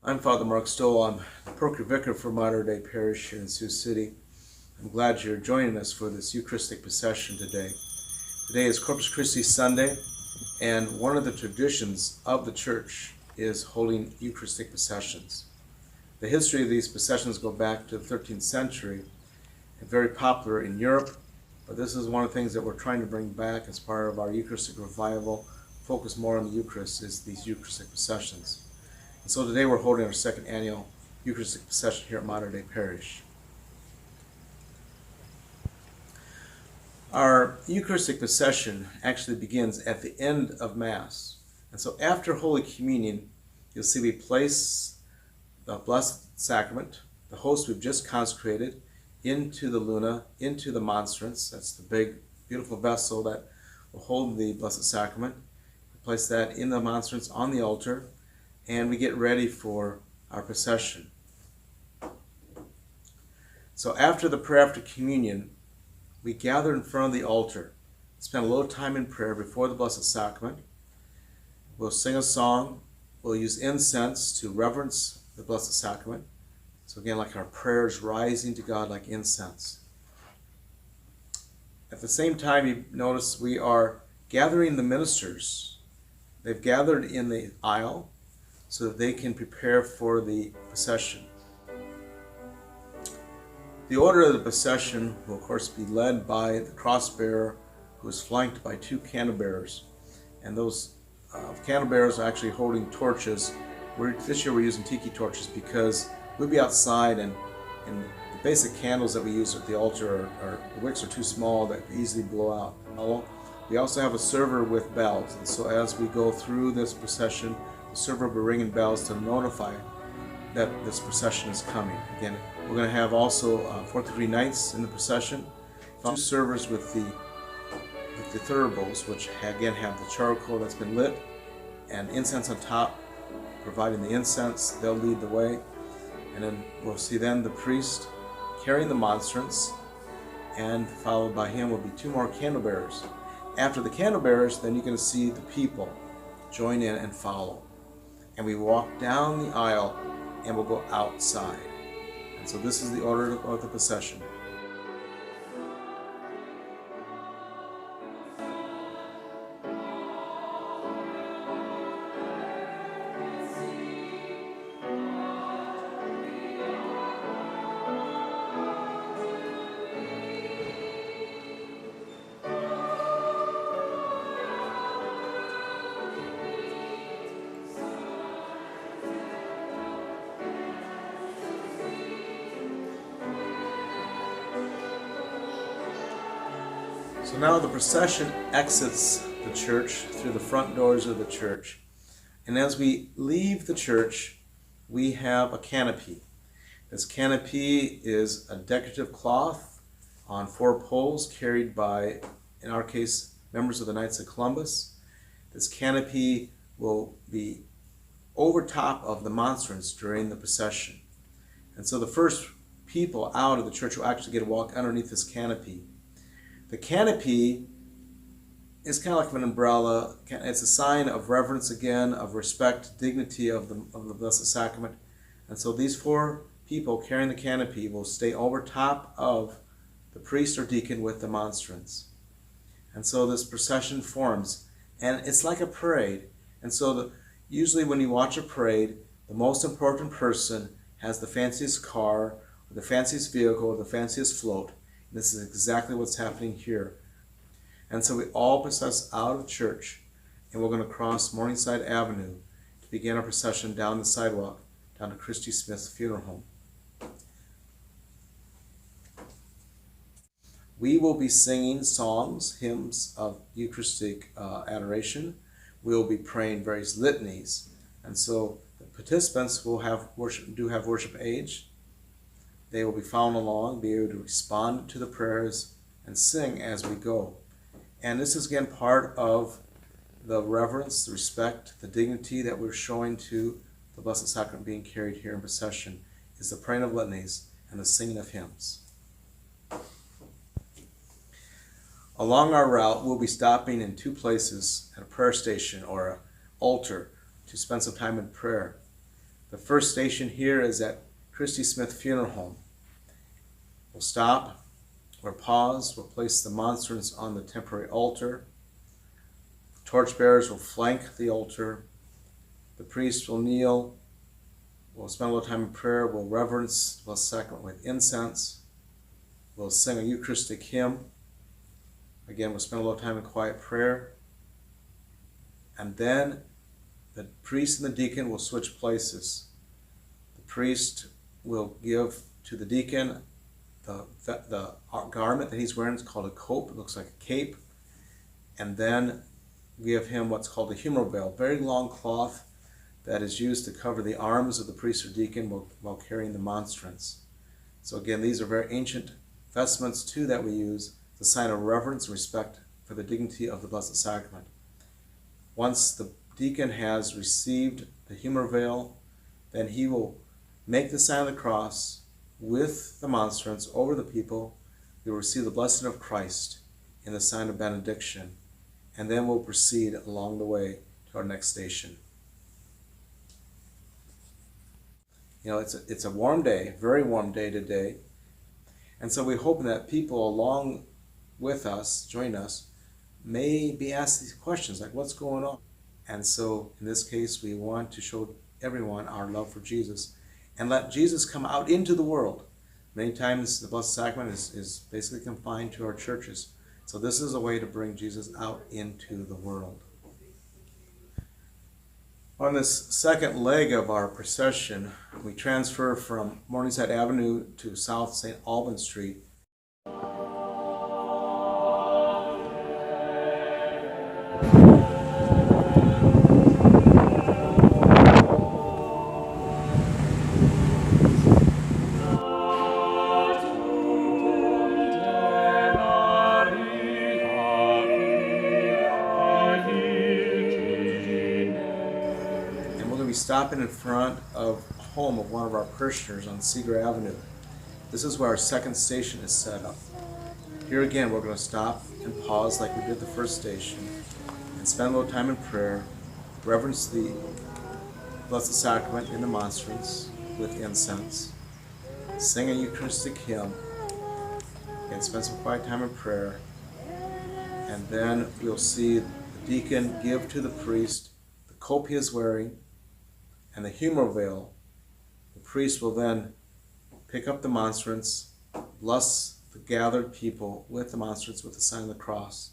I'm Father Mark Stoll. I'm the Parochial Vicar for Mater Dei Parish here in Sioux City. I'm glad you're joining us for this Eucharistic procession today. Today is Corpus Christi Sunday, and one of the traditions of the Church is holding Eucharistic processions. The history of these processions go back to the 13th century and very popular in Europe, but this is one of the things that we're trying to bring back as part of our Eucharistic revival, focus more on the Eucharist, is these Eucharistic processions. And so today we're holding our second annual Eucharistic procession here at Mater Dei Parish. Our Eucharistic procession actually begins at the end of Mass. And so after Holy Communion, you'll see we place the Blessed Sacrament, the host we've just consecrated, into the Luna, into the monstrance. That's the big, beautiful vessel that will hold the Blessed Sacrament. We place that in the monstrance on the altar, and we get ready for our procession. So after the prayer after communion, we gather in front of the altar, spend a little time in prayer before the Blessed Sacrament. We'll sing a song. We'll use incense to reverence the Blessed Sacrament. So again, like our prayers rising to God like incense. At the same time, you notice we are gathering the ministers. They've gathered in the aisle so that they can prepare for the procession. The order of the procession will, of course, be led by the cross bearer, who is flanked by two candle bearers. And those candle bearers are actually holding torches. This year we're using tiki torches because we'll be outside, and the basic candles that we use at the altar the wicks are too small that easily blow out. We also have a server with bells, and so as we go through this procession, the server will be ringing bells to notify that this procession is coming. Again, we're going to have also 43 knights in the procession, two servers with the thuribles, which again have the charcoal that's been lit, and incense on top, providing the incense. They'll lead the way, and then we'll see then the priest carrying the monstrance, and followed by him will be two more candle bearers. After the candle bearers, then you're going to see the people join in and follow. And we walk down the aisle and we'll go outside. And so this is the order of the procession. So now the procession exits the church through the front doors of the church. And as we leave the church, we have a canopy. This canopy is a decorative cloth on 4 poles carried by, in our case, members of the Knights of Columbus. This canopy will be over top of the monstrance during the procession. And so the first people out of the church will actually get to walk underneath this canopy. The canopy is kind of like an umbrella. It's a sign of reverence again, of respect, dignity of the Blessed Sacrament. And so these 4 people carrying the canopy will stay over top of the priest or deacon with the monstrance. And so this procession forms, and it's like a parade. And so usually when you watch a parade, the most important person has the fanciest car, or the fanciest vehicle, or the fanciest float. This is exactly what's happening here. And so we all process out of church, and we're going to cross Morningside Avenue to begin our procession down the sidewalk, down to Christy Smith's funeral home. We will be singing songs, hymns of Eucharistic adoration. We will be praying various litanies. And so the participants will have worship aids. They will be following along, be able to respond to the prayers and sing as we go. And this is again part of the reverence, the respect, the dignity that we're showing to the Blessed Sacrament being carried here in procession, is the praying of litanies and the singing of hymns. Along our route, we'll be stopping in 2 places at a prayer station or an altar to spend some time in prayer. The first station here is at Christy Smith Funeral Home. We'll stop or pause. We'll place the monstrance on the temporary altar. Torchbearers will flank the altar. The priest will kneel. We'll spend a little time in prayer. We'll reverence the Blessed Sacrament with incense. We'll sing a Eucharistic hymn. Again, we'll spend a little time in quiet prayer. And then the priest and the deacon will switch places. The priest will give to the deacon the garment that he's wearing. It's called a cope. It looks like a cape. And then give him what's called a humeral veil, very long cloth that is used to cover the arms of the priest or deacon while carrying the monstrance. So again, these are very ancient vestments too that we use as a sign of reverence and respect for the dignity of the Blessed Sacrament. Once the deacon has received the humeral veil, then he will make the sign of the cross with the monstrance over the people. We will receive the blessing of Christ in the sign of benediction, and then we'll proceed along the way to our next station. You know, it's a warm day, very warm day today, and so we hope that people along with us, join us, may be asked these questions like, what's going on? And so in this case, we want to show everyone our love for Jesus and let Jesus come out into the world. Many times the Blessed Sacrament is basically confined to our churches. So this is a way to bring Jesus out into the world. On this second leg of our procession, we transfer from Morningside Avenue to South St. Albans Street. Stopping in front of a home of one of our parishioners on Cedar Avenue. This is where our second station is set up. Here again, we're going to stop and pause like we did the first station and spend a little time in prayer, reverence the Blessed Sacrament in the monstrance with incense, sing a Eucharistic hymn, and spend some quiet time in prayer. And then we'll see the deacon give to the priest the cope he is wearing and the humeral veil. The priest will then pick up the monstrance, bless the gathered people with the monstrance with the sign of the cross,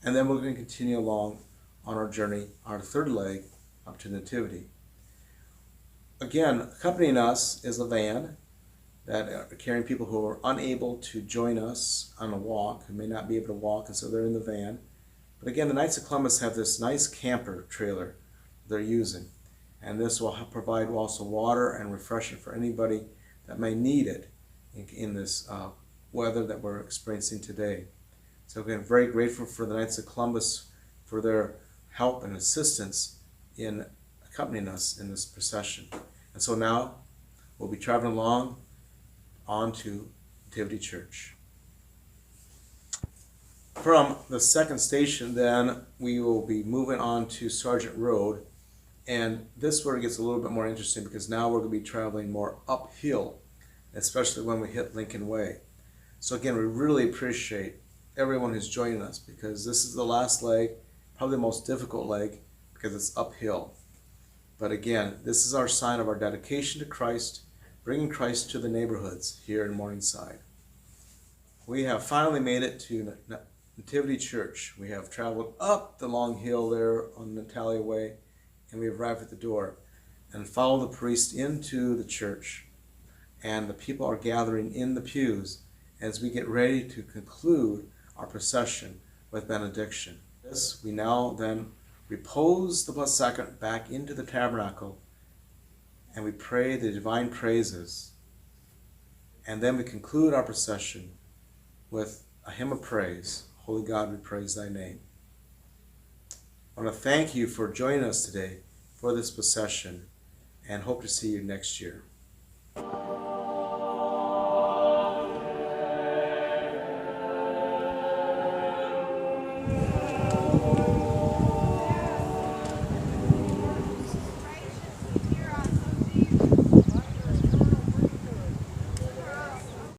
and then we're going to continue along on our journey, our third leg, up to Nativity. Again, accompanying us is a van that are carrying people who are unable to join us on a walk, who may not be able to walk, and so they're in the van. But again, the Knights of Columbus have this nice camper trailer they're using. And this will provide also water and refreshment for anybody that may need it in this weather that we're experiencing today. So again, very grateful for the Knights of Columbus for their help and assistance in accompanying us in this procession. And so now we'll be traveling along on to Nativity Church. From the second station then, we will be moving on to Sargent Road. And this is where it gets a little bit more interesting because now we're going to be traveling more uphill, especially when we hit Lincoln Way. So again, we really appreciate everyone who's joining us because this is the last leg, probably the most difficult leg because it's uphill. But again, this is our sign of our dedication to Christ, bringing Christ to the neighborhoods here in Morningside. We have finally made it to Nativity Church. We have traveled up the long hill there on Natalia Way, and we arrive at the door and follow the priest into the church. And the people are gathering in the pews as we get ready to conclude our procession with benediction. This, we now then repose the Blessed Sacrament back into the tabernacle and we pray the divine praises. And then we conclude our procession with a hymn of praise. Holy God, we praise thy name. I want to thank you for joining us today for this procession and hope to see you next year.